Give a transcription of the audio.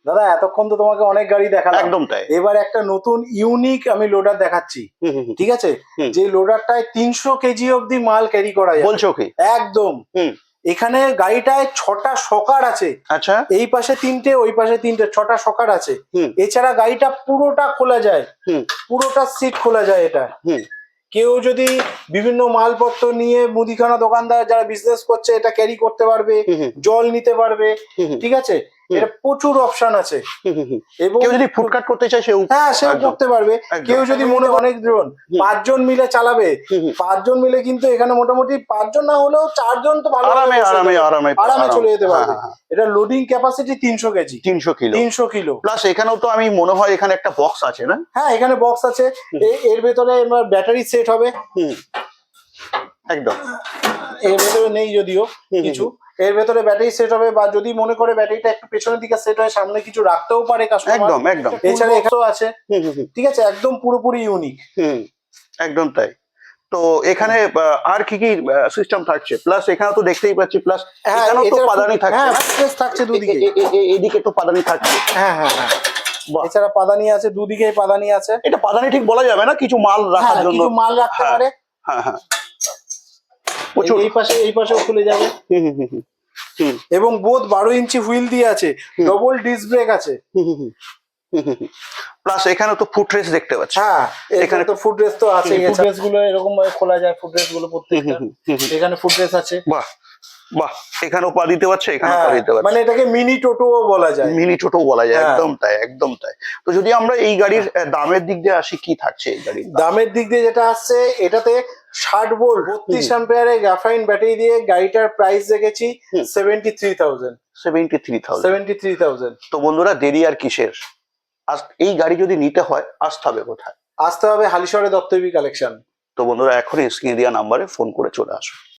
দাদা এতক্ষণ তো তোমাকে অনেক গাড়ি দেখালাম, একদম তাই। এবার একটা নতুন ইউনিক আমি লোডার দেখাচ্ছি, ঠিক আছে? যে লোডারটায় 300 কেজি অব্দি মাল ক্যারি করা যায়। বলছো কি? একদম। এখানে গাড়িটায় 6টা শকার আছে। আচ্ছা। এই পাশে 3টে, ওই পাশে 3টে, 6টা শকার আছে। এছাড়া গাড়িটা পুরোটা খোলা যায়, পুরোটা সিট খোলা যায় এটা। কেউ যদি বিভিন্ন মালপত্র নিয়ে মুদিখানা দোকানদার যারা বিজনেস করছে এটা ক্যারি করতে পারবে, জল নিতে পারবে, ঠিক আছে? এটা প্রচুর অপশন আছে। এবং কেউ যদি ফুডকাট করতে চায় সেও, হ্যাঁ সেও করতে পারবে। কেউ যদি মনে অনেক জন 5 জন মিলে চালাবে, 5 জন মিলে কিন্তু এখানে মোটামুটি 5 জন না হলেও 4 জন তো ভালো আরামে চলে যেতে পারবে। এটা loading capacity 300 KG, 300 kilo plus. এখানেও তো আমি মনে হয় এখানে একটা বক্স আছে না? হ্যাঁ এখানে বক্স আছে। এর ভেতরে ব্যাটারি সেট হবে। একদম। এর ভেতরে নেই যদিও কিছু, এর ভেতরে ব্যাটারি সেট হবে, বা যদি মনে করে ব্যাটারিটা একটু পেছনের দিকে সেট হয় সামনে কিছু রাখতেও পারে কাস্টমার। একদম একদম। এছাড়া এখানেও আছে, ঠিক আছে? একদম পুরোপুরি ইউনিক। একদম তাই। তো এখানে আর কি কি সিস্টেম থাকছে? প্লাস এখানে তো দেখতেই পাচ্ছি, প্লাস এখানেও তো পাদানি থাকছে। হ্যাঁ ফুটরেস্ট থাকছে দুদিকে, এদিকে তো পাদানি থাকছে। হ্যাঁ হ্যাঁ হ্যাঁ। এছাড়া পাদানি আছে, দুদিকেই পাদানি আছে। এটা পাদানি ঠিক বলা যাবে না, কিছু মাল রাখার জন্য, কিছু মাল রাখতে পারে। হ্যাঁ হ্যাঁ। এই পাশেও খুলে যাবে। এবং বোধ 12 ইঞ্চি হুইল দিয়ে আছে, ডবল ডিস্ক ব্রেক আছে। প্লাস এখানে তো ফুটরেস্ট দেখতে পাচ্ছি। হ্যাঁ এখানে তো ফুটরেস্ট তো আছে। ফুটরেস্ট গুলো এরকম ভাবে খোলা যায়, ফুটরেস্ট গুলো প্রত্যেকটা। এখানে ফুটরেস্ট আছে। বাহ বাহ। এখানেও পা দিতে পারছে, এখানেও পা দিতে পারছে। মানে এটাকে মিনি টোটোও বলা যায়। মিনি টোটো বলা যায়। একদম তাই, একদম তাই। তো যদি আমরা এই গাড়ির দামের দিক দিয়ে আসি, কি থাকছে এই গাড়ির দামের দিক দিয়ে? যেটা আসছে এটাতে 60 ভোল্ট 32 অ্যাম্পিয়ারের গ্রাফাইন ব্যাটারি দিয়ে গাড়িটার প্রাইস রেখেছি 73,000। 73,000। তো বন্ধুরা দেরি আর কিসের? এই গাড়ি যদি নিতে হয় আসতে হবে কোথায়? আসতে হবে হালিশহরে দত্তবী কালেকশন। তো বন্ধুরা এখনই স্ক্রিনে দেওয়া নাম্বারে ফোন করে চলে আসুন।